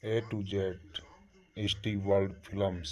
A to Z Steve world films.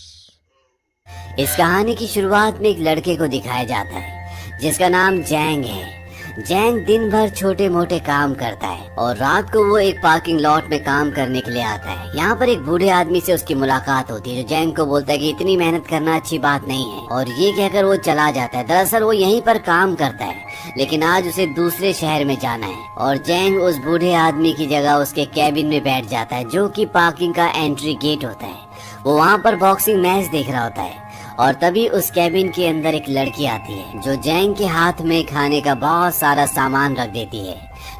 इस कहानी की शुरुआत में एक लड़के को दिखाया जाता है जिसका नाम जैंग है। जैंग दिन भर छोटे मोटे काम करता है और रात को वो एक पार्किंग लॉट में काम करने के लिए आता है। यहाँ पर एक बूढ़े आदमी से उसकी मुलाकात होती है जो जैंग को बोलता है कि इतनी मेहनत करना अच्छी बात नहीं है, और ये कहकर वो चला जाता है। दरअसल वो यहीं पर काम करता है, लेकिन आज उसे दूसरे शहर में जाना है और जैंग उस बूढ़े आदमी की जगह उसके कैबिन में बैठ जाता है जो कि पार्किंग का एंट्री गेट होता है। वो वहाँ पर बॉक्सिंग मैच देख रहा होता है और तभी उस कैबिन के अंदर एक लड़की आती है जो जैंग के हाथ में खाने का बहुत सारा सामान रख देती है।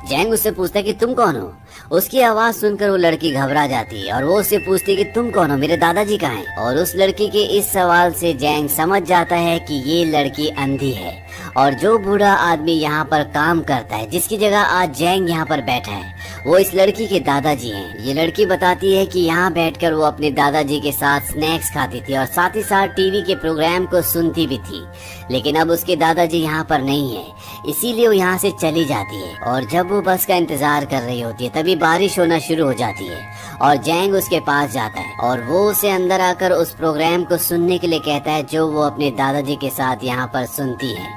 जैंग उससे पूछता है कि तुम कौन हो। उसकी आवाज सुनकर वो लड़की घबरा जाती है और वो उससे पूछती है कि तुम कौन हो, मेरे दादाजी कहाँ हैं। और उस लड़की के इस सवाल से जैंग समझ जाता है कि ये लड़की अंधी है और जो बूढ़ा आदमी यहाँ पर काम करता है जिसकी जगह आज जैंग यहाँ पर बैठा है वो इस लड़की के दादाजी हैं। ये लड़की बताती है कि यहाँ बैठकर वो अपने दादाजी के साथ स्नैक्स खाती थी और साथ ही साथ टीवी के प्रोग्राम को सुनती भी थी, लेकिन अब उसके दादाजी यहाँ पर नहीं है, इसीलिए वो यहाँ से चली जाती है। और जब वो बस का इंतजार कर रही होती है तभी बारिश होना शुरू हो जाती है और जैंग उसके पास जाता है और वो उसे अंदर आकर उस प्रोग्राम को सुनने के लिए कहता है जो वो अपने दादाजी के साथ यहाँ पर सुनती है।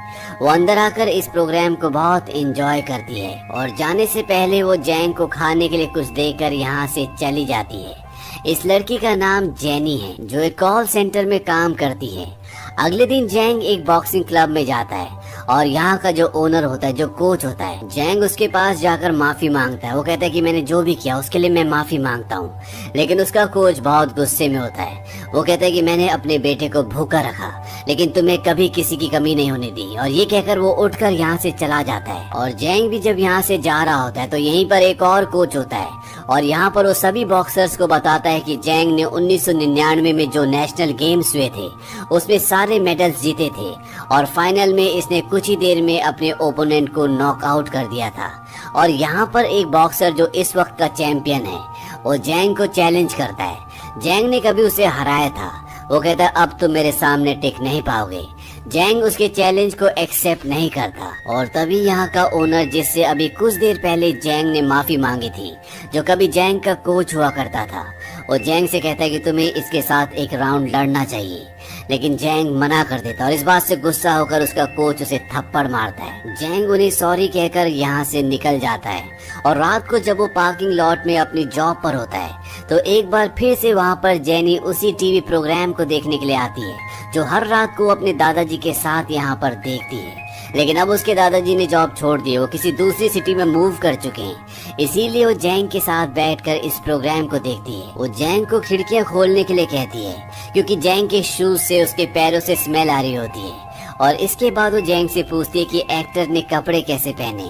वो अंदर आकर इस प्रोग्राम को बहुत एंजॉय करती है और जाने से पहले वो जैंग को खाने के लिए कुछ देकर यहाँ से चली जाती है। इस लड़की का नाम जेनी है जो एक कॉल सेंटर में काम करती है। अगले दिन जैंग एक बॉक्सिंग क्लब में जाता है और यहाँ का जो ओनर होता है, जो कोच होता है, जैंग उसके पास जाकर माफी मांगता है। वो कहता है कि मैंने जो भी किया उसके लिए मैं माफी मांगता हूँ, लेकिन उसका कोच बहुत गुस्से में होता है। वो कहता है कि मैंने अपने बेटे को भूखा रखा लेकिन तुम्हें कभी किसी की कमी नहीं होने दी, और ये कहकर वो उठकर यहाँ से चला जाता है। और जैंग भी जब यहाँ से जा रहा होता है तो यहीं पर एक और कोच होता है और यहाँ पर वो सभी बॉक्सर्स को बताता है कि जैंग ने 1999 में जो नेशनल गेम्स हुए थे उसमें सारे मेडल्स जीते थे और फाइनल में इसने कुछ ही देर में अपने ओपोनेंट को नॉकआउट कर दिया था। और यहाँ पर एक बॉक्सर जो इस वक्त का चैंपियन है वो जैंग को चैलेंज करता है। जैंग ने कभी उसे हराया था। वो कहता है अब तुम मेरे सामने टिक नहीं पाओगे। जैंग उसके चैलेंज को एक्सेप्ट नहीं करता और तभी यहाँ का ओनर, जिससे अभी कुछ देर पहले जैंग ने माफी मांगी थी, जो कभी जैंग का कोच हुआ करता था, वो जैंग से कहता है कि तुम्हें इसके साथ एक राउंड लड़ना चाहिए, लेकिन जैंग मना कर देता और इस बात से गुस्सा होकर उसका कोच उसे थप्पड़ मारता है। जैंग उन्हें सॉरी कहकर यहाँ से निकल जाता है और रात को जब वो पार्किंग लॉट में अपनी जॉब पर होता है तो एक बार फिर से वहाँ पर जेनी उसी टीवी प्रोग्राम को देखने के लिए आती है जो हर रात को अपने दादाजी के साथ यहाँ पर देखती है। लेकिन अब उसके दादाजी ने जॉब छोड़ दी, वो किसी दूसरी सिटी में मूव कर चुके हैं, इसीलिए वो जैंग के साथ बैठकर इस प्रोग्राम को देखती है। वो जैंग को खिड़कियां खोलने के लिए कहती है क्योंकि जैंग के शूज से उसके पैरों से स्मेल आ रही होती है। और इसके बाद वो जैंग से पूछती है कि एक्टर ने कपड़े कैसे पहने,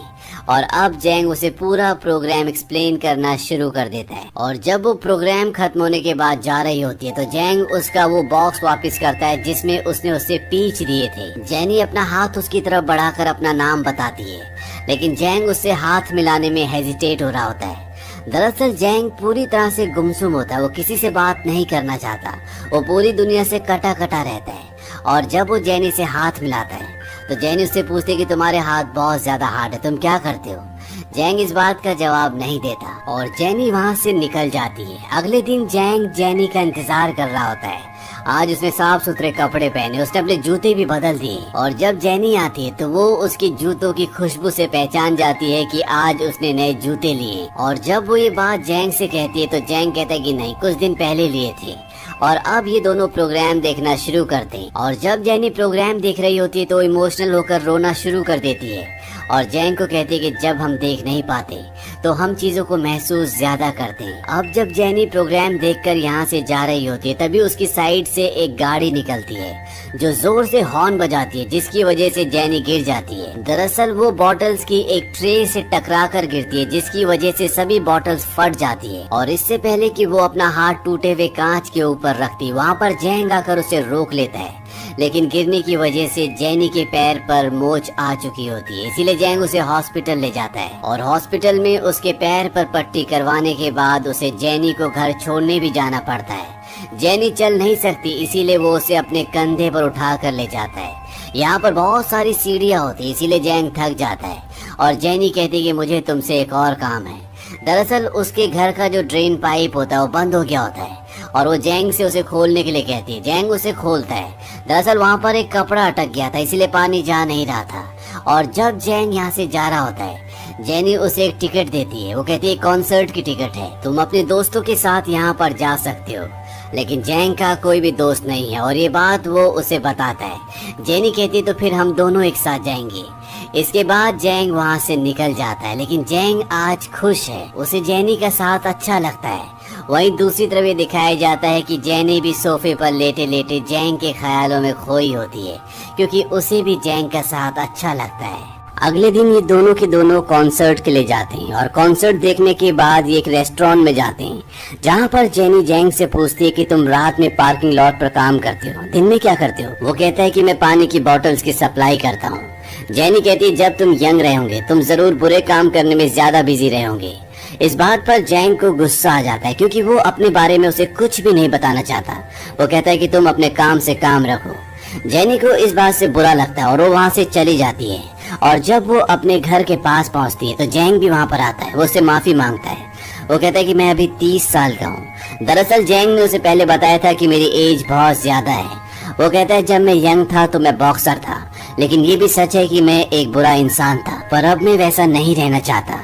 और अब जैंग उसे पूरा प्रोग्राम एक्सप्लेन करना शुरू कर देता है। और जब वो प्रोग्राम खत्म होने के बाद जा रही होती है तो जैंग उसका वो बॉक्स वापस करता है जिसमें उसने उसे पीच दिए थे। जेनी अपना हाथ उसकी तरफ बढ़ाकर अपना नाम बताती है, लेकिन जैंग उससे हाथ मिलाने में हेजिटेट हो रहा होता है। दरअसल जैंग पूरी तरह से गुमसुम होता है, वो किसी से बात नहीं करना चाहता, वो पूरी दुनिया से कटा कटा रहता है। और जब वो जेनी से हाथ मिलाता है तो जेनी उससे पूछती है कि तुम्हारे हाथ बहुत ज्यादा हार्ड है, तुम क्या करते हो। जैंग इस बात का जवाब नहीं देता और जेनी वहाँ से निकल जाती है। अगले दिन जैंग जेनी का इंतजार कर रहा होता है। आज उसने साफ सुथरे कपड़े पहने, उसने अपने जूते भी बदल दिए और जब जेनी आती है तो वो उसकी जूतों की खुशबू से पहचान जाती है कि आज उसने नए जूते लिए। और जब वो ये बात जैंग से कहती है तो जैंग कहता है कि नहीं, कुछ दिन पहले लिए थे। और अब ये दोनों प्रोग्राम देखना शुरू करते हैं और जब जेनी प्रोग्राम देख रही होती है तो इमोशनल होकर रोना शुरू कर देती है और जैंग को कहती है कि जब हम देख नहीं पाते तो हम चीजों को महसूस ज्यादा करते हैं। अब जब जेनी प्रोग्राम देखकर यहाँ से जा रही होती है तभी उसकी साइड से एक गाड़ी निकलती है जो जोर से हॉर्न बजाती है, जिसकी वजह से जेनी गिर जाती है। दरअसल वो बॉटल्स की एक ट्रे से टकराकर गिरती है जिसकी वजह से सभी बॉटल्स फट जाती है। और इससे पहले कि वो अपना हाथ टूटे हुए कांच के ऊपर रखती, वहाँ पर जैंग आकर उसे रोक लेता है, लेकिन गिरने की वजह से जेनी के पैर पर मोच आ चुकी होती है, इसीलिए जैंग उसे हॉस्पिटल ले जाता है। और हॉस्पिटल में उसके पैर पर पट्टी करवाने के बाद उसे जेनी को घर छोड़ने भी जाना पड़ता है। जेनी चल नहीं सकती, इसीलिए वो उसे अपने कंधे पर उठा कर ले जाता है। यहाँ पर बहुत सारी सीढ़ियाँ होती है, इसीलिए जैंग थक जाता है और जेनी कहती है कि मुझे तुमसे एक और काम है। दरअसल उसके घर का जो ड्रेन पाइप होता है वो बंद हो गया होता है और वो जैंग से उसे खोलने के लिए कहती है। जैंग उसे खोलता है। दरअसल वहाँ पर एक कपड़ा अटक गया था, इसीलिए पानी जा नहीं रहा था। और जब जैंग यहाँ से जा रहा होता है, जेनी उसे एक टिकट देती है। वो कहती है कॉन्सर्ट की टिकट है, तुम अपने दोस्तों के साथ यहाँ पर जा सकते हो। लेकिन जैंग का कोई भी दोस्त नहीं है और ये बात वो उसे बताता है। जेनी कहती है तो फिर हम दोनों एक साथ जाएंगे। इसके बाद जैंग वहाँ से निकल जाता है, लेकिन जैंग आज खुश है, उसे जेनी का साथ अच्छा लगता है। वहीं दूसरी तरफ ये दिखाया जाता है कि जेनी भी सोफे पर लेटे लेटे जैंग के ख्यालों में खोई होती है, क्योंकि उसे भी जैंग का साथ अच्छा लगता है। अगले दिन ये दोनों के दोनों कॉन्सर्ट के लिए जाते हैं और कॉन्सर्ट देखने के बाद ये एक रेस्टोरेंट में जाते हैं, जहाँ पर जेनी जैंग से पूछती है कि तुम रात में पार्किंग लॉट पर काम करते हो, दिन में क्या करते हो? वो कहता है कि मैं पानी की बॉटल्स की सप्लाई करता हूँ। जेनी कहती है जब तुम यंग रहे होंगे तुम जरूर बुरे काम करने में ज्यादा बिजी रहे होंगे। इस बात पर जैंग को गुस्सा आ जाता है, क्योंकि वो अपने बारे में उसे कुछ भी नहीं बताना चाहता। वो कहता है कि तुम अपने काम से काम रखो। जेनी को इस बात से बुरा लगता है और वो वहाँ से चली जाती है। और जब वो अपने घर के पास पहुँचती है तो जैंग भी वहाँ पर आता है। वो उससे माफी मांगता है। वो कहता है कि मैं अभी 30 साल का हूँ। दरअसल जैंग ने उसे पहले बताया था कि मेरी एज बहुत ज्यादा है। वो कहता है जब मैं यंग था तो मैं बॉक्सर था, लेकिन ये भी सच है कि मैं एक बुरा इंसान था, पर अब मैं वैसा नहीं रहना चाहता।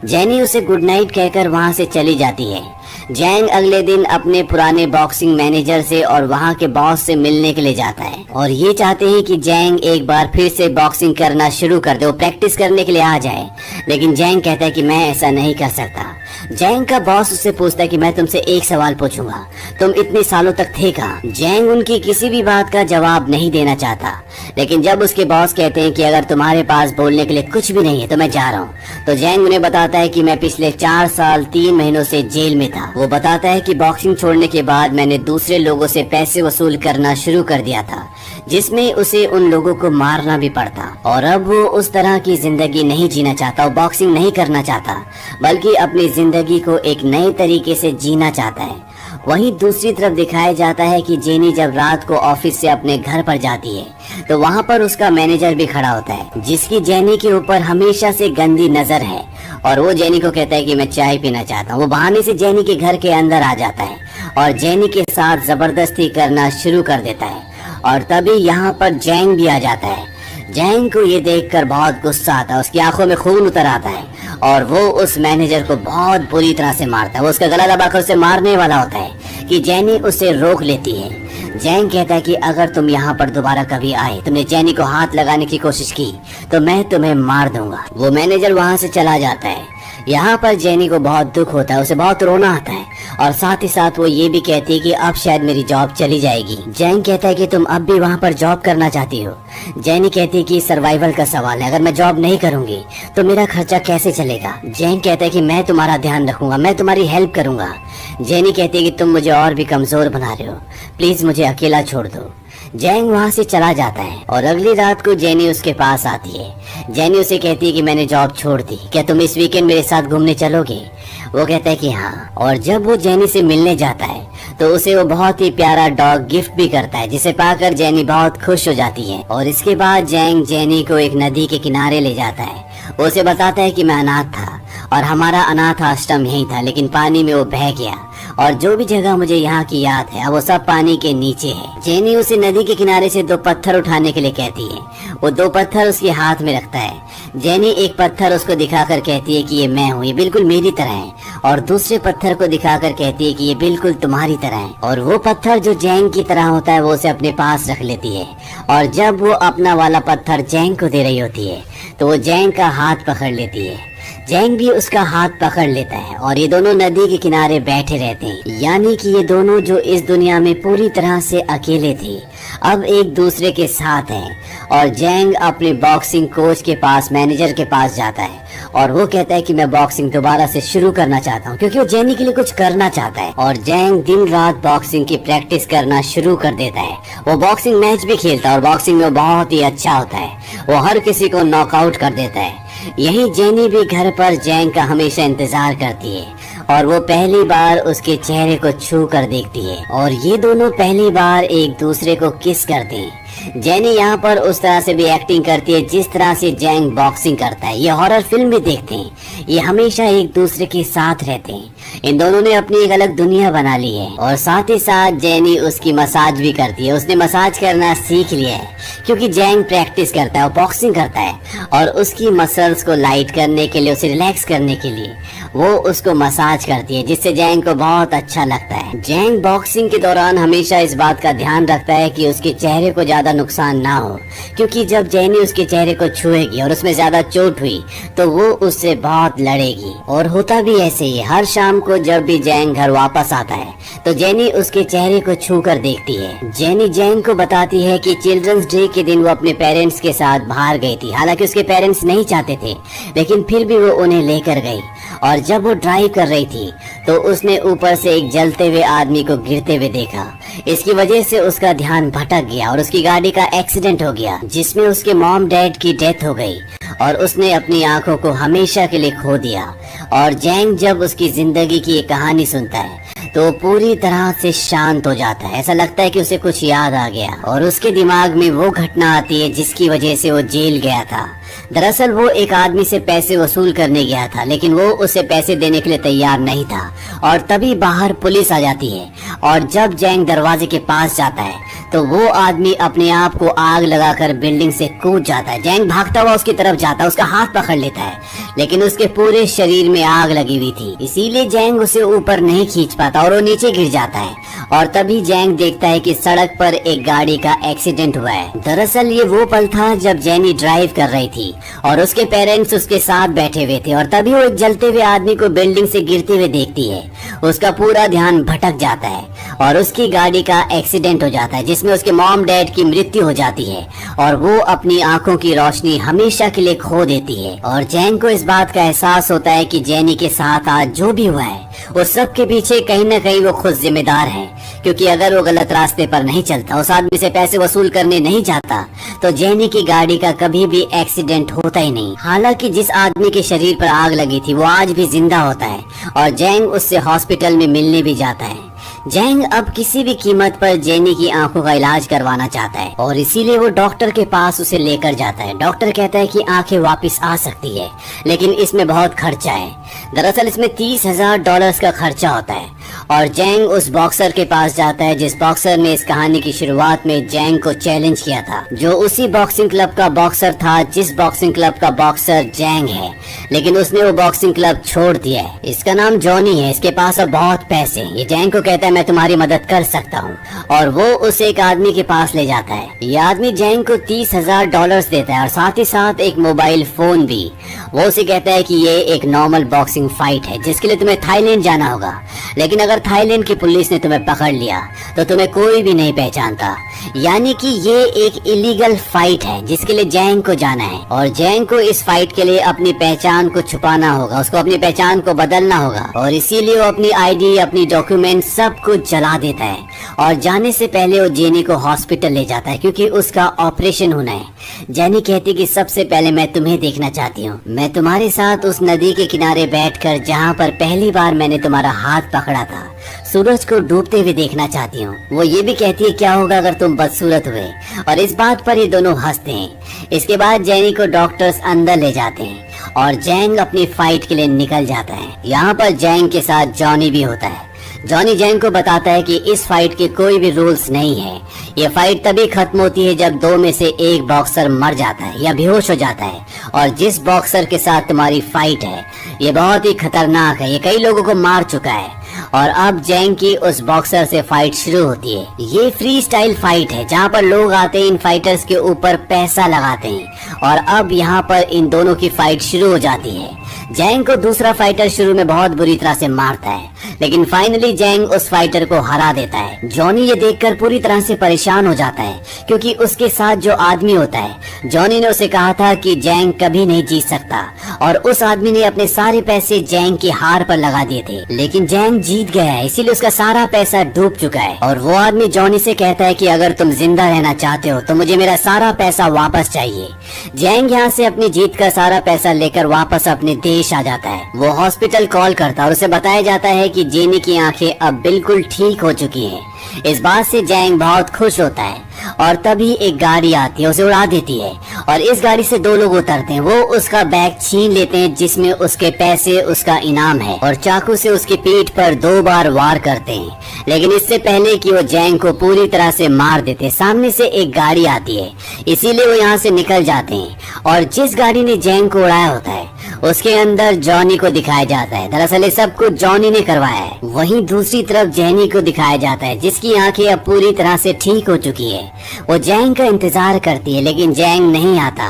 जेनी उसे गुड नाइट कहकर वहाँ से चली जाती है। जैंग अगले दिन अपने पुराने बॉक्सिंग मैनेजर से और वहाँ के बॉस से मिलने के लिए जाता है और ये चाहते हैं कि जैंग एक बार फिर से बॉक्सिंग करना शुरू कर दे, वो प्रैक्टिस करने के लिए आ जाए। लेकिन जैंग कहता है कि मैं ऐसा नहीं कर सकता। जैंग का बॉस उससे पूछता है कि मैं तुमसे एक सवाल पूछूंगा, तुम इतने सालों तक थे कहाँ? जैंग उनकी किसी भी बात का जवाब नहीं देना चाहता, लेकिन जब उसके बॉस कहते हैं कि अगर तुम्हारे पास बोलने के लिए कुछ भी नहीं है तो मैं जा रहा हूँ, तो जैंग उन्हें बताता है कि मैं पिछले 4 साल 3 महीनों से जेल में था। वो बताता है कि बॉक्सिंग छोड़ने के बाद मैंने दूसरे लोगों से पैसे वसूल करना शुरू कर दिया था, जिसमें उसे उन लोगों को मारना भी पड़ता, और अब वो उस तरह की जिंदगी नहीं जीना चाहता। वो बॉक्सिंग नहीं करना चाहता, बल्कि अपनी जिंदगी को एक नए तरीके से जीना चाहता है। वहीं दूसरी तरफ दिखाया जाता है कि जेनी जब रात को ऑफिस से अपने घर पर जाती है तो वहाँ पर उसका मैनेजर भी खड़ा होता है, जिसकी जेनी के ऊपर हमेशा से गंदी नजर है। और वो जेनी को कहता है कि मैं चाय पीना चाहता हूँ। वो बहाने से जेनी के घर के अंदर आ जाता है और जेनी के साथ जबरदस्ती करना शुरू कर देता है। और तभी यहाँ पर जैंग भी आ जाता है। जैंग को ये देखकर बहुत गुस्सा आता है, उसकी आंखों में खून उतर आता है और वो उस मैनेजर को बहुत बुरी तरह से मारता है। वो उसका गला दबाकर उसे मारने वाला होता है कि जेनी उसे रोक लेती है। जैंग कहता है कि अगर तुम यहाँ पर दोबारा कभी आए, तुमने जेनी को हाथ लगाने की कोशिश की, तो मैं तुम्हें मार दूंगा। वो मैनेजर वहाँ से चला जाता है। यहाँ पर जेनी को बहुत दुख होता है, उसे बहुत रोना आता है और साथ ही साथ वो ये भी कहती है कि अब शायद मेरी जॉब चली जाएगी। जैंग कहता है कि तुम अब भी वहाँ पर जॉब करना चाहती हो? जेनी कहती है कि सर्वाइवल का सवाल है, अगर मैं जॉब नहीं करूँगी तो मेरा खर्चा कैसे चलेगा? जैंग कहता है कि मैं तुम्हारा ध्यान रखूंगा, मैं तुम्हारी हेल्प करूंगा। जेनी कहती है कि तुम मुझे और भी कमजोर बना रहे हो, प्लीज मुझे अकेला छोड़ दो। जैंग वहाँ से चला जाता है और अगली रात को जेनी उसके पास आती है। जेनी उसे कहती है कि मैंने जॉब छोड़ दी, क्या तुम इस वीकेंड मेरे साथ घूमने चलोगे? वो कहता है कि हाँ। और जब वो जेनी से मिलने जाता है तो उसे वो बहुत ही प्यारा डॉग गिफ्ट भी करता है, जिसे पाकर जेनी बहुत खुश हो जाती है। और इसके बाद जैंग जेनी को एक नदी के किनारे ले जाता है। वो उसे बताता है कि मैं अनाथ था और हमारा अनाथ आश्रम यही था, लेकिन पानी में वो बह गया और जो भी जगह मुझे यहाँ की याद है वो सब पानी के नीचे है। जेनी उसे नदी के किनारे से 2 पत्थर उठाने के लिए कहती है। वो 2 पत्थर उसके हाथ में रखता है। जेनी एक पत्थर उसको दिखाकर कहती है कि ये मैं हूँ, ये बिल्कुल मेरी तरह है, और दूसरे पत्थर को दिखाकर कहती है कि ये बिल्कुल तुम्हारी तरह है। और वो पत्थर जो जैंग की तरह होता है वो उसे अपने पास रख लेती है। और जब वो अपना वाला पत्थर जैंग को दे रही होती है तो वो जैंग का हाथ पकड़ लेती है। जैंग भी उसका हाथ पकड़ लेता है और ये दोनों नदी के किनारे बैठे रहते हैं। यानी कि ये दोनों जो इस दुनिया में पूरी तरह से अकेले थे, अब एक दूसरे के साथ हैं। और जैंग अपने बॉक्सिंग कोच के पास, मैनेजर के पास जाता है और वो कहता है कि मैं बॉक्सिंग दोबारा से शुरू करना चाहता हूँ, क्योंकि वो जेनी के लिए कुछ करना चाहता है। और जैंग दिन रात बॉक्सिंग की प्रैक्टिस करना शुरू कर देता है। वो बॉक्सिंग मैच भी खेलता है और बॉक्सिंग में बहुत ही अच्छा होता है। वो हर किसी को नॉकआउट कर देता है। यही जेनी भी घर पर जैंग का हमेशा इंतजार करती है और वो पहली बार उसके चेहरे को छू कर देखती है और ये दोनों पहली बार एक दूसरे को किस करते हैं। जेनी यहाँ पर उस तरह से भी एक्टिंग करती है जिस तरह से जैंग बॉक्सिंग करता है। ये हॉरर फिल्म भी देखते हैं, ये हमेशा एक दूसरे के साथ रहते हैं। इन दोनों ने अपनी एक अलग दुनिया बना ली है। और साथ ही साथ जेनी उसकी मसाज भी करती है। उसने मसाज करना सीख लिया है क्योंकि जैंग प्रैक्टिस करता है और बॉक्सिंग करता है, और उसकी मसल्स को लाइट करने के लिए, उसे रिलैक्स करने के लिए वो उसको मसाज करती है, जिससे जैंग को बहुत अच्छा लगता है। जैंग बॉक्सिंग के दौरान हमेशा इस बात का ध्यान रखता है कि उसके चेहरे को ज्यादा नुकसान ना हो, क्योंकि जब जेनी उसके चेहरे को छुएगी और उसमें ज्यादा चोट हुई तो वो उससे बहुत लड़ेगी। और होता भी ऐसे ही। हर शाम को जब भी जैंग घर वापस आता है तो जेनी उसके चेहरे को छू कर देखती है। जेनी जैंग को बताती है कि चिल्ड्रंस डे के दिन वो अपने पेरेंट्स के साथ बाहर गई थी। हालांकि उसके पेरेंट्स नहीं चाहते थे, लेकिन फिर भी वो उन्हें लेकर गई। और जब वो ड्राइव कर रही थी तो उसने ऊपर से एक जलते हुए आदमी को गिरते हुए देखा। इसकी वजह से उसका ध्यान भटक गया और उसकी गाड़ी का एक्सीडेंट हो गया, जिसमें उसके मॉम डैड की डेथ हो गई और उसने अपनी आंखों को हमेशा के लिए खो दिया। और जैंग जब उसकी जिंदगी की ये कहानी सुनता है तो पूरी तरह से शांत हो जाता है। ऐसा लगता है कि उसे कुछ याद आ गया और उसके दिमाग में वो घटना आती है जिसकी वजह से वो जेल गया था। दरअसल वो एक आदमी से पैसे वसूल करने गया था, लेकिन वो उसे पैसे देने के लिए तैयार नहीं था। और तभी बाहर पुलिस आ जाती है और जब जैंग दरवाजे के पास जाता है तो वो आदमी अपने आप को आग लगाकर बिल्डिंग से कूद जाता है। जैंग भागता हुआ उसकी तरफ जाता है, उसका हाथ पकड़ लेता है, लेकिन उसके पूरे शरीर में आग लगी हुई थी, इसीलिए जैंग उसे ऊपर नहीं खींच पाता और वो नीचे गिर जाता है। और तभी जैंग देखता है कि सड़क पर एक गाड़ी का एक्सीडेंट हुआ है। दरअसल ये वो पल था जब जेनी ड्राइव कर रही थी और उसके पेरेंट्स उसके साथ बैठे हुए थे। और तभी वो एक जलते हुए आदमी को बिल्डिंग से गिरते हुए देखती है। उसका पूरा ध्यान भटक जाता है और उसकी गाड़ी का एक्सीडेंट हो जाता है, जिसमें उसके मॉम डैड की मृत्यु हो जाती है और वो अपनी आंखों की रोशनी हमेशा के लिए खो देती है। और जैंग को इस बात का एहसास होता है कि जेनी के साथ आज जो भी हुआ है उस सब के पीछे कहीं न कहीं वो खुद जिम्मेदार है, क्योंकि अगर वो गलत रास्ते पर नहीं चलता, उस आदमी से पैसे वसूल करने नहीं जाता, तो जेनी की गाड़ी का कभी भी एक्सीडेंट होता ही नहीं। हालांकि जिस आदमी के शरीर पर आग लगी थी वो आज भी जिंदा होता है और जैंग उससे हॉस्पिटल में मिलने भी जाता है। जैंग अब किसी भी कीमत पर जेनी की आंखों का इलाज करवाना चाहता है और इसीलिए वो डॉक्टर के पास उसे लेकर जाता है। डॉक्टर कहता है कि आंखें वापस आ सकती है, लेकिन इसमें बहुत खर्चा है। दरअसल इसमें $30,000 का खर्चा होता है। और जैंग उस बॉक्सर के पास जाता है जिस बॉक्सर ने इस कहानी की शुरुआत में जैंग को चैलेंज किया था, जो उसी बॉक्सिंग क्लब का बॉक्सर था जिस बॉक्सिंग क्लब का बॉक्सर जैंग है, लेकिन उसने वो बॉक्सिंग क्लब छोड़ दिया है। इसका नाम जॉनी है, इसके पास अब बहुत पैसे हैं। ये जैंग को कहता है मैं तुम्हारी मदद कर सकता हूँ, और वो उसे एक आदमी के पास ले जाता है। ये आदमी जैंग को $30,000 देता है और साथ ही साथ एक मोबाइल फोन भी। वो उसे कहता है कि ये एक नॉर्मल बॉक्सिंग फाइट है जिसके लिए तुम्हें थाईलैंड जाना होगा, लेकिन अगर थाईलैंड की पुलिस ने तुम्हें पकड़ लिया तो तुम्हें कोई भी नहीं पहचानता। यानी कि ये एक इलीगल फाइट है जिसके लिए जैंग को जाना है और जैंग को इस फाइट के लिए अपनी पहचान को छुपाना होगा, उसको अपनी पहचान को बदलना होगा और इसीलिए वो अपनी आईडी, अपनी डॉक्यूमेंट सब कुछ जला देता है। और जाने से पहले वो जेनी को हॉस्पिटल ले जाता है क्योंकि उसका ऑपरेशन होना है। जेनी कहती कि सबसे पहले मैं तुम्हें देखना चाहती हूँ, मैं तुम्हारे साथ उस नदी के किनारे बैठकर जहाँ पर पहली बार मैंने तुम्हारा हाथ पकड़ा था, सूरज को डूबते हुए देखना चाहती हूँ। वो ये भी कहती है क्या होगा अगर तुम बदसूरत हुए, और इस बात पर ये दोनों हंसते हैं। इसके बाद जेनी को डॉक्टर्स अंदर ले जाते हैं और जैंग अपनी फाइट के लिए निकल जाता है। यहाँ पर जैंग के साथ जॉनी भी होता है। जॉनी जैंग को बताता है कि इस फाइट के कोई भी रूल्स नहीं है। ये फाइट तभी खत्म होती है जब दो में से एक बॉक्सर मर जाता है या बेहोश हो जाता है, और जिस बॉक्सर के साथ तुम्हारी फाइट है ये बहुत ही खतरनाक है, ये कई लोगों को मार चुका है। और अब जैंग की उस बॉक्सर से फाइट शुरू होती है। ये फ्री स्टाइल फाइट है जहाँ पर लोग आते हैं इन फाइटर्स के ऊपर पैसा लगाते हैं, और अब यहाँ पर इन दोनों की फाइट शुरू हो जाती है। जैंग को दूसरा फाइटर शुरू में बहुत बुरी तरह से मारता है, लेकिन फाइनली जैंग उस फाइटर को हरा देता है। जॉनी ये देखकर पूरी तरह से परेशान हो जाता है क्योंकि उसके साथ जो आदमी होता है, जॉनी ने उसे कहा था कि जैंग कभी नहीं जीत सकता, और उस आदमी ने अपने सारे पैसे जैंग की हार पर लगा दिए थे, लेकिन जैंग जीत गया है, इसीलिए उसका सारा पैसा डूब चुका है। और वो आदमी जॉनी से कहता है कि अगर तुम जिंदा रहना चाहते हो तो मुझे मेरा सारा पैसा वापस चाहिए। जैंग यहाँ से अपनी जीत का सारा पैसा लेकर वापस अपने देश आ जाता है। वो हॉस्पिटल कॉल करता है और उसे बताया जाता है कि जेनी की आंखें अब बिल्कुल ठीक हो चुकी हैं। इस बात से जैंग बहुत खुश होता है और तभी एक गाड़ी आती है, उसे उड़ा देती है और इस गाड़ी से दो लोग उतरते हैं। वो उसका बैग छीन लेते हैं जिसमें उसके पैसे, उसका इनाम है और चाकू से उसकी पीठ पर 2 बार वार करते हैं। लेकिन इससे पहले कि वो जैंग को पूरी तरह से मार देते, सामने से एक गाड़ी आती है, इसीलिए वो यहाँ से निकल जाते हैं। और जिस गाड़ी ने जैंग को उड़ाया होता है उसके अंदर जॉनी को दिखाया जाता है। दरअसल ये सब कुछ जॉनी ने करवाया है। वहीं दूसरी तरफ जैनी को दिखाया जाता है जिसकी आंखें अब पूरी तरह से ठीक हो चुकी है। वो जैंग का इंतजार करती है लेकिन जैंग नहीं आता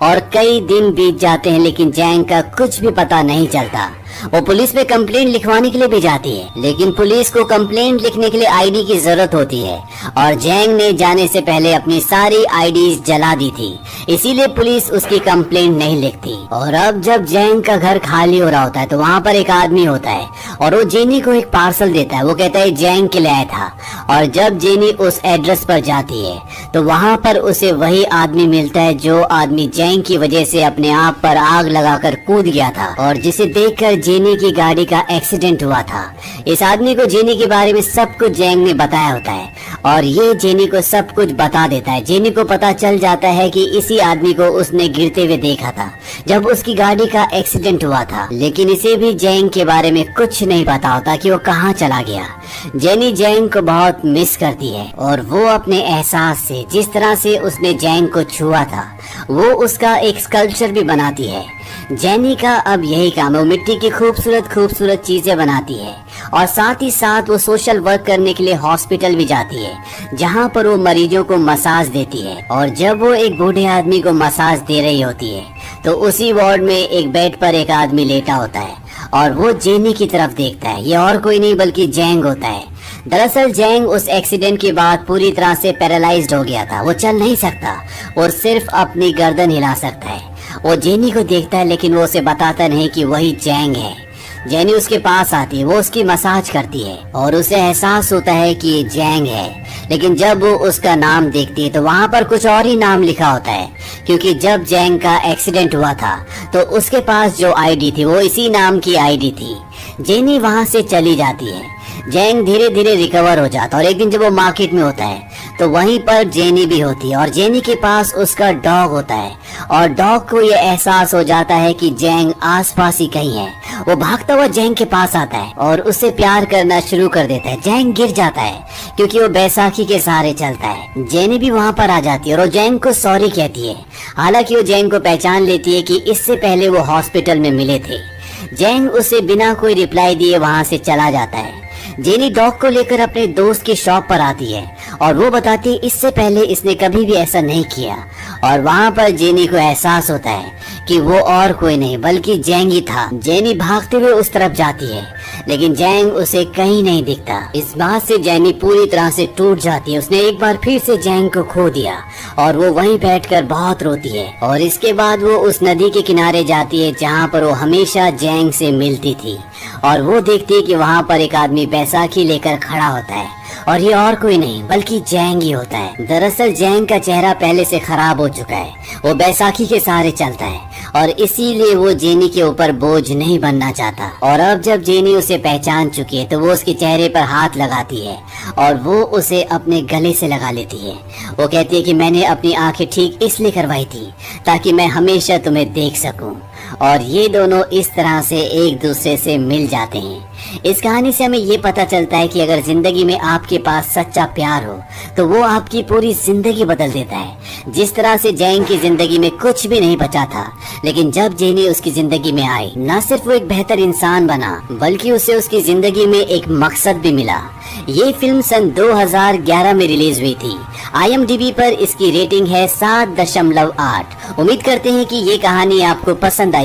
और कई दिन बीत जाते हैं लेकिन जैंग का कुछ भी पता नहीं चलता। वो पुलिस में कंप्लेंट लिखवाने के लिए भी जाती है लेकिन पुलिस को कंप्लेंट लिखने के लिए आईडी की जरूरत होती है और जैंग ने जाने से पहले अपनी सारी आईडीज जला दी थी, इसीलिए पुलिस उसकी कंप्लेंट नहीं लिखती। और अब जब जैंग का घर खाली हो रहा होता है तो वहाँ पर एक आदमी होता है और वो जेनी को एक पार्सल देता है। वो कहता है जैंग के लिए आया था और जब जेनी उस एड्रेस पर जाती है तो वहाँ पर उसे वही आदमी मिलता है जो आदमी जैंग की वजह से अपने आप पर आग लगाकर कूद गया था और जिसे देखकर जेनी की गाड़ी का एक्सीडेंट हुआ था। इस आदमी को जेनी के बारे में सब कुछ जैंग ने बताया होता है और ये जेनी को सब कुछ बता देता है। जेनी को पता चल जाता है कि इसी आदमी को उसने गिरते हुए देखा था जब उसकी गाड़ी का एक्सीडेंट हुआ था, लेकिन इसे भी जैंग के बारे में कुछ नहीं पता होता कि वो कहाँ चला गया। जेनी जैंग को बहुत मिस करती है और वो अपने एहसास से, जिस तरह से उसने जैंग को छुआ था, वो उसका एक स्कल्पचर भी बनाती है। जेनी का अब यही काम है, वो मिट्टी की खूबसूरत खूबसूरत चीजें बनाती है और साथ ही साथ वो सोशल वर्क करने के लिए हॉस्पिटल भी जाती है जहाँ पर वो मरीजों को मसाज देती है। और जब वो एक बूढ़े आदमी को मसाज दे रही होती है तो उसी वार्ड में एक बेड पर एक आदमी लेटा होता है और वो जेनी की तरफ देखता है। ये और कोई नहीं बल्कि जैंग होता है। दरअसल जैंग उस एक्सीडेंट के बाद पूरी तरह से पैरालाइज्ड हो गया था, वो चल नहीं सकता और सिर्फ अपनी गर्दन हिला सकता है। वो जेनी को देखता है लेकिन वो उसे बताता नहीं कि वही जैंग है। जेनी उसके पास आती है, वो उसकी मसाज करती है और उसे एहसास होता है कि ये जैंग है। लेकिन जब वो उसका नाम देखती है तो वहाँ पर कुछ और ही नाम लिखा होता है, क्योंकि जब जैंग का एक्सीडेंट हुआ था तो उसके पास जो आईडी थी वो इसी नाम की आईडी थी। जेनी वहाँ से चली जाती है। जैंग धीरे धीरे रिकवर हो जाता है और एक दिन जब वो मार्केट में होता है तो वहीं पर जेनी भी होती है और जेनी के पास उसका डॉग होता है और डॉग को ये एहसास हो जाता है कि जैंग आसपास ही कहीं है। वो भागता हुआ जैंग के पास आता है और उससे प्यार करना शुरू कर देता है। जैंग गिर जाता है क्योंकि वो बैसाखी के सहारे चलता है। जेनी भी वहाँ पर आ जाती है और वो जैंग को सॉरी कहती है। हालांकि वो जैंग को पहचान लेती है कि इससे पहले वो हॉस्पिटल में मिले थे। जैंग उसे बिना कोई रिप्लाई दिए वहाँ से चला जाता है। जेनी डॉग को लेकर अपने दोस्त की शॉप पर आती है और वो बताती है इससे पहले इसने कभी भी ऐसा नहीं किया। और वहाँ पर जेनी को एहसास होता है कि वो और कोई नहीं बल्कि जैंग ही था। जेनी भागते हुए उस तरफ जाती है लेकिन जैंग उसे कहीं नहीं दिखता। इस बात से जेनी पूरी तरह से टूट जाती है। उसने एक बार फिर से जैंग को खो दिया और वो वहीं बैठकर बहुत रोती है। और इसके बाद वो उस नदी के किनारे जाती है जहाँ पर वो हमेशा जैंग से मिलती थी और वो देखती है कि वहाँ पर एक आदमी बैसाखी लेकर खड़ा होता है और ये और कोई नहीं बल्कि जैंग ही होता है। दरअसल जैंग का चेहरा पहले से खराब हो चुका है, वो बैसाखी के सहारे चलता है और इसीलिए वो जेनी के ऊपर बोझ नहीं बनना चाहता। और अब जब जेनी उसे पहचान चुकी है तो वो उसके चेहरे पर हाथ लगाती है और वो उसे अपने गले से लगा लेती है। वो कहती है कि मैंने अपनी आंखें ठीक इसलिए करवाई थी ताकि मैं हमेशा तुम्हें देख सकूं। और ये दोनों इस तरह से एक दूसरे से मिल जाते हैं। इस कहानी से हमें ये पता चलता है कि अगर जिंदगी में आपके पास सच्चा प्यार हो तो वो आपकी पूरी जिंदगी बदल देता है। जिस तरह से जैंग की जिंदगी में कुछ भी नहीं बचा था, लेकिन जब जेनी उसकी जिंदगी में आई न सिर्फ वो एक बेहतर इंसान बना बल्कि उसे उसकी जिंदगी में एक मकसद भी मिला। ये फिल्म सन 2011 में रिलीज हुई थी। IMDb पर इसकी रेटिंग है 7.8। उम्मीद करते हैं कि ये कहानी आपको पसंद आई।